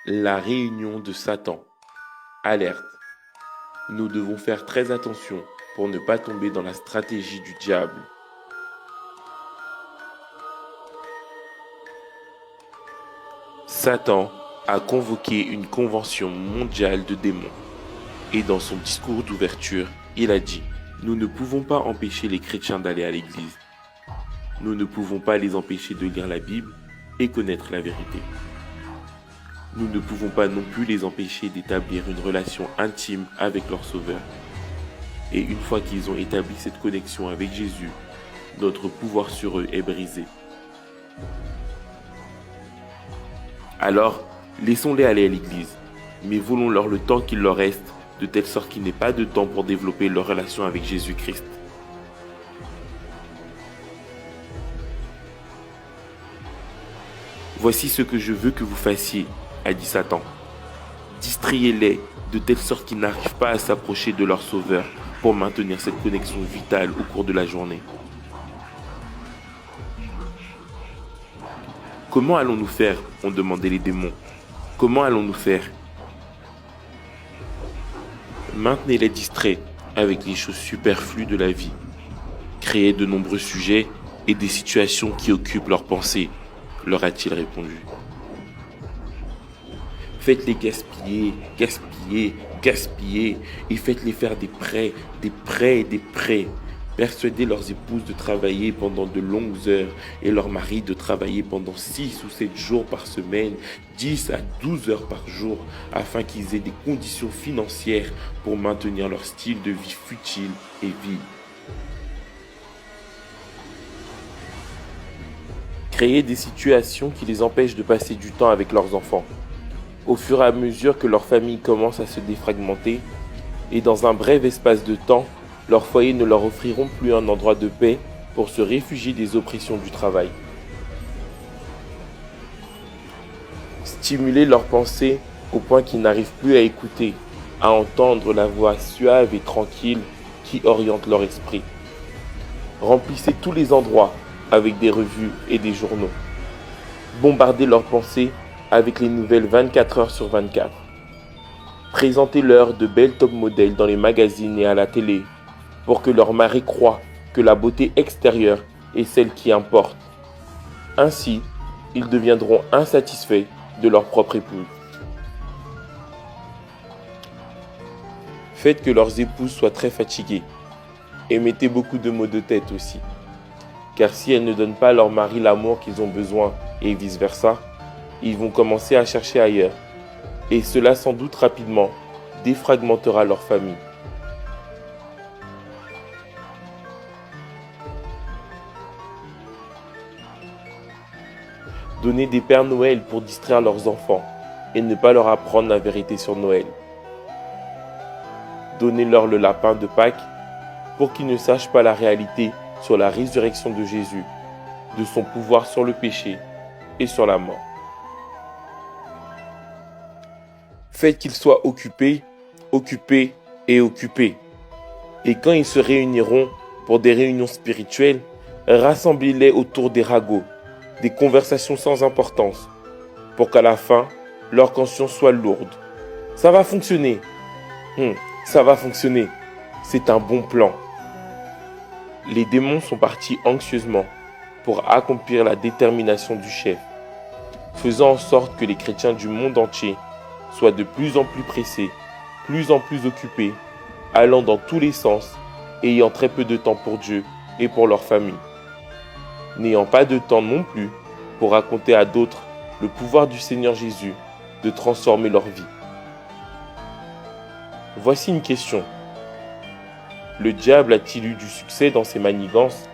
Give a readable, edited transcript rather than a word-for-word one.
La réunion de Satan. Alerte. Nous devons faire très attention pour ne pas tomber dans la stratégie du diable. Satan a convoqué une convention mondiale de démons. Et dans son discours d'ouverture, il a dit : nous ne pouvons pas empêcher les chrétiens d'aller à l'église. Nous ne pouvons pas les empêcher de lire la Bible et connaître la vérité. Nous ne pouvons pas non plus les empêcher d'établir une relation intime avec leur Sauveur. Et une fois qu'ils ont établi cette connexion avec Jésus, notre pouvoir sur eux est brisé. Alors, laissons-les aller à l'église, mais volons-leur le temps qu'il leur reste, de telle sorte qu'il n'ait pas de temps pour développer leur relation avec Jésus-Christ. Voici ce que je veux que vous fassiez, a dit Satan. Distrayez-les de telle sorte qu'ils n'arrivent pas à s'approcher de leur Sauveur pour maintenir cette connexion vitale au cours de la journée. Comment allons-nous faire ? Ont demandé les démons. Comment allons-nous faire ? Maintenez-les distraits avec les choses superflues de la vie. Créez de nombreux sujets et des situations qui occupent leurs pensées, leur a-t-il répondu. Faites-les gaspiller, gaspiller, gaspiller et faites-les faire des prêts et des prêts. Persuadez leurs épouses de travailler pendant de longues heures et leurs maris de travailler pendant 6 ou 7 jours par semaine, 10 à 12 heures par jour, afin qu'ils aient des conditions financières pour maintenir leur style de vie futile et vide. Créez des situations qui les empêchent de passer du temps avec leurs enfants. Au fur et à mesure que leur famille commence à se défragmenter, et dans un bref espace de temps, leurs foyers ne leur offriront plus un endroit de paix pour se réfugier des oppressions du travail. Stimulez leurs pensées au point qu'ils n'arrivent plus à écouter, à entendre la voix suave et tranquille qui oriente leur esprit. Remplissez tous les endroits avec des revues et des journaux. Bombardez leurs pensées avec les nouvelles 24 heures sur 24. Présentez-leur de belles top modèles dans les magazines et à la télé, pour que leur mari croie que la beauté extérieure est celle qui importe. Ainsi, ils deviendront insatisfaits de leur propre épouse. Faites que leurs épouses soient très fatiguées et mettez beaucoup de maux de tête aussi. Car si elles ne donnent pas à leur mari l'amour qu'ils ont besoin et vice-versa, ils vont commencer à chercher ailleurs. Et cela sans doute rapidement défragmentera leur famille. Donnez des Pères Noël pour distraire leurs enfants et ne pas leur apprendre la vérité sur Noël. Donnez-leur le lapin de Pâques pour qu'ils ne sachent pas la réalité sur la résurrection de Jésus, de son pouvoir sur le péché et sur la mort. Faites qu'ils soient occupés, occupés et occupés. Et quand ils se réuniront pour des réunions spirituelles, rassemblez-les autour des ragots, des conversations sans importance, pour qu'à la fin, leur conscience soit lourde. Ça va fonctionner. Ça va fonctionner. C'est un bon plan. Les démons sont partis anxieusement pour accomplir la détermination du chef, faisant en sorte que les chrétiens du monde entier soient de plus en plus pressés, plus en plus occupés, allant dans tous les sens et ayant très peu de temps pour Dieu et pour leur famille, n'ayant pas de temps non plus pour raconter à d'autres le pouvoir du Seigneur Jésus de transformer leur vie. Voici une question. Le diable a-t-il eu du succès dans ses manigances